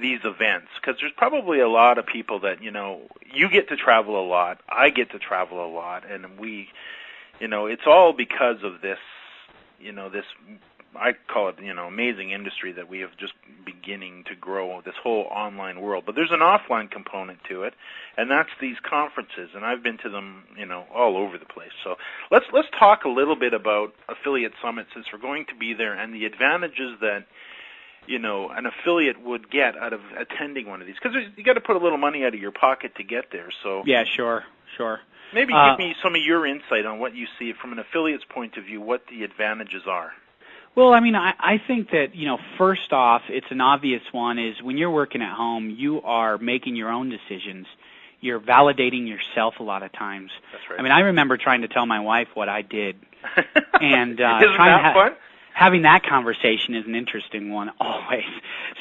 these events, because there's probably a lot of people that you get to travel a lot, I get to travel a lot, and we, it's all because of this, this. I call it, amazing industry that we have just beginning to grow, this whole online world. But there's an offline component to it, and that's these conferences, and I've been to them, all over the place. So let's talk a little bit about Affiliate Summit, since we're going to be there, and the advantages that, an affiliate would get out of attending one of these. Because you got to put a little money out of your pocket to get there. So yeah, sure. Maybe give me some of your insight on what you see from an affiliate's point of view, what the advantages are. Well, I mean, I think that, first off, it's an obvious one is when you're working at home, you are making your own decisions. You're validating yourself a lot of times. That's right. I mean, I remember trying to tell my wife what I did. And Isn't that fun? Having that conversation is an interesting one always.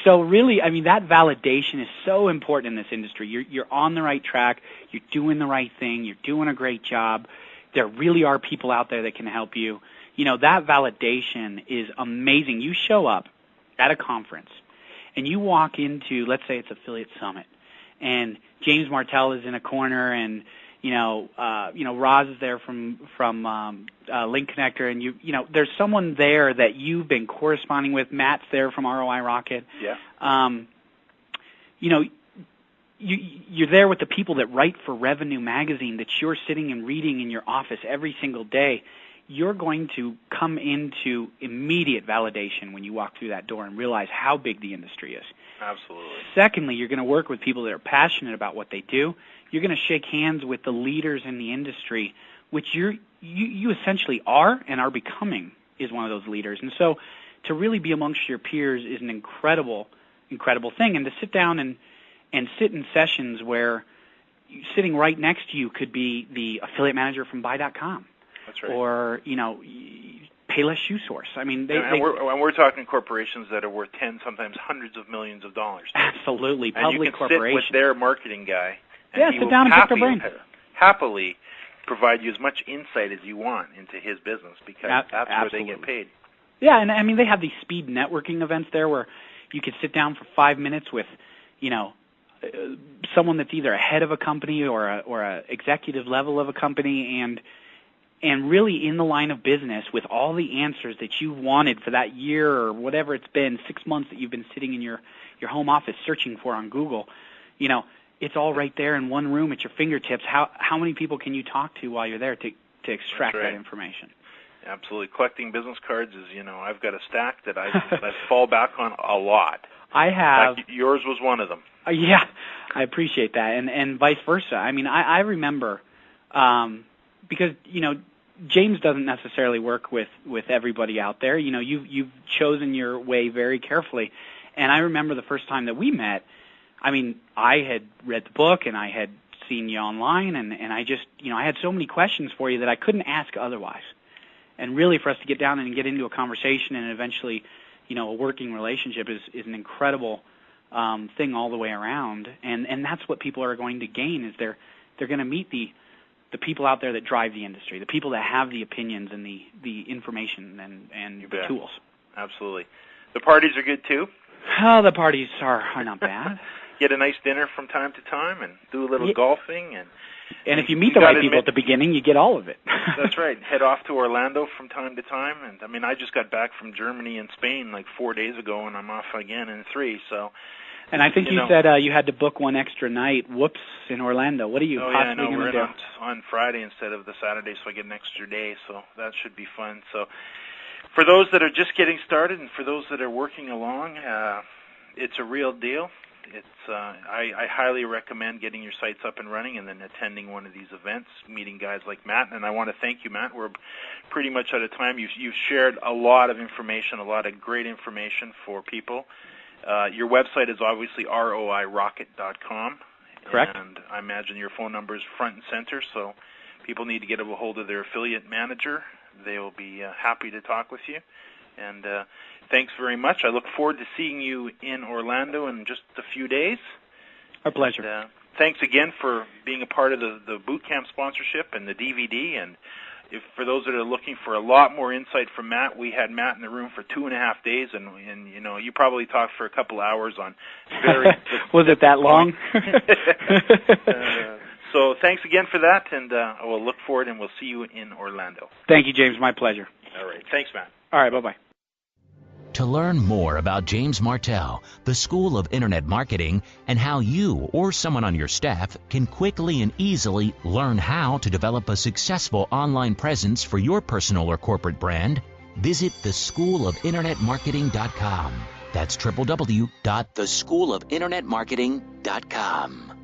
So really, I mean, that validation is so important in this industry. You're on the right track. You're doing the right thing. You're doing a great job. There really are people out there that can help you. That validation is amazing. You show up at a conference and you walk into, let's say it's Affiliate Summit, and James Martell is in a corner, and Roz is there from Link Connector, and there's someone there that you've been corresponding with. Matt's there from ROI Rocket. Yeah. You're there with the people that write for Revenue Magazine that you're sitting and reading in your office every single day. You're going to come into immediate validation when you walk through that door and realize how big the industry is. Absolutely. Secondly, you're going to work with people that are passionate about what they do. You're going to shake hands with the leaders in the industry, which you essentially are and are becoming is one of those leaders. And so to really be amongst your peers is an incredible, incredible thing. And to sit down and sit in sessions where sitting right next to you could be the affiliate manager from Buy.com. That's right. Or, Payless Shoe Source. I mean, we're talking corporations that are worth tens, sometimes hundreds of millions of dollars. Absolutely, and public you can corporations. sit with their marketing guy, and he sit will down and pick their brain. happily provide you as much insight as you want into his business, because that's absolutely. where they get paid. Yeah, and I mean, they have these speed networking events there where you could sit down for 5 minutes with, someone that's either a head of a company or a executive level of a company, and really in the line of business with all the answers that you've wanted for that year or whatever it's been, 6 months that you've been sitting in your home office searching for on Google. It's all right there in one room at your fingertips. How many people can you talk to while you're there to extract that information? Absolutely. Collecting business cards is, I've got a stack that I fall back on a lot. I have. In fact, yours was one of them. Yeah, I appreciate that, and vice versa. I mean, I remember because James doesn't necessarily work with everybody out there. You've chosen your way very carefully, and I remember the first time that we met. I mean, I had read the book and I had seen you online, and I just I had so many questions for you that I couldn't ask otherwise. And really, for us to get down and get into a conversation and eventually, a working relationship is an incredible thing all the way around. And that's what people are going to gain is they're going to meet the people out there that drive the industry, the people that have the opinions and the information and the tools. Absolutely. The parties are good too. Oh, the parties are not bad. Get a nice dinner from time to time and do a little golfing and if you meet the right people at the beginning, you get all of it. That's right. Head off to Orlando from time to time. And I mean, I just got back from Germany and Spain like 4 days ago, and I'm off again in 3. So. And I think you said you had to book one extra night. Whoops, in Orlando. What are you possibly going to do? On Friday instead of the Saturday, so I get an extra day. So that should be fun. So for those that are just getting started, and for those that are working along, it's a real deal. I highly recommend getting your sites up and running and then attending one of these events, meeting guys like Matt. And I want to thank you, Matt. We're pretty much out of time. You've shared a lot of information, a lot of great information for people. Your website is obviously roirocket.com. Correct. And I imagine your phone number is front and center, so people need to get a hold of their affiliate manager. They will be happy to talk with you. And thanks very much. I look forward to seeing you in Orlando in just a few days. Our pleasure. And, thanks again for being a part of the boot camp sponsorship and the DVD. And for those that are looking for a lot more insight from Matt, we had Matt in the room for 2.5 days, and you probably talked for a couple hours on very. Was it that long? So thanks again for that, and I will look forward, and we'll see you in Orlando. Thank you, James. My pleasure. All right. Thanks, Matt. All right. Bye-bye. To learn more about James Martell, the School of Internet Marketing, and how you or someone on your staff can quickly and easily learn how to develop a successful online presence for your personal or corporate brand, visit theschoolofinternetmarketing.com. That's www.theschoolofinternetmarketing.com.